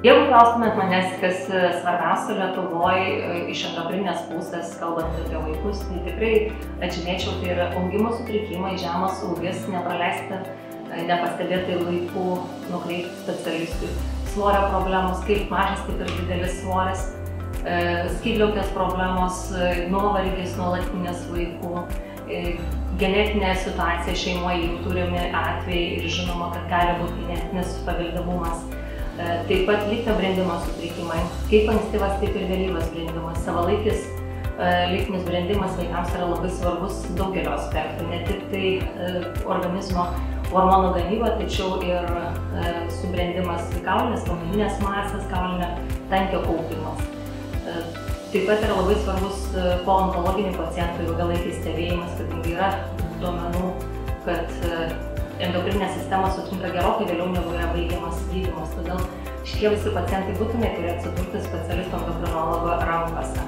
Jeigu klaustumėt manęs, kas svarbiausia Lietuvoje iš endokrininės pusės, kalbant apie vaikus, tai tikrai atžymėčiau, tai yra augimo sutrikimai, žemas ūgis, nepastebėtai laiku nukreipti specialistui, svorio problemos, kaip mažas, taip ir didelis svoris, skydliaukės problemos, nuovargis nuolatinės vaikų, genetinė situacija šeimoje, jau turimi atvejai ir žinoma, kad gali būti genetinis paveldimumas. Taip pat lytinio brendimo sutrikimai, kaip ankstyvas, taip ir vėlyvas brendimas. Savalaikis lytinis brendimas vaikams yra labai svarbus daugelio aspektų, ne tik tai organizmo hormonų gamyba, tačiau ir subrendimas kaulinės, raumeninės masės, kaulinio tankio kaupimas. Taip pat yra labai svarbus po onkologinių pacientų ilgalaikis stebėjimas, kadangi yra duomenų, kad endokrininė sistema sutrinka gerokai vėliau negu yra baigiamas gydymas. Todėl šitie visi pacientai būtinai turi atsidurti specialisto endokrinologo rankose.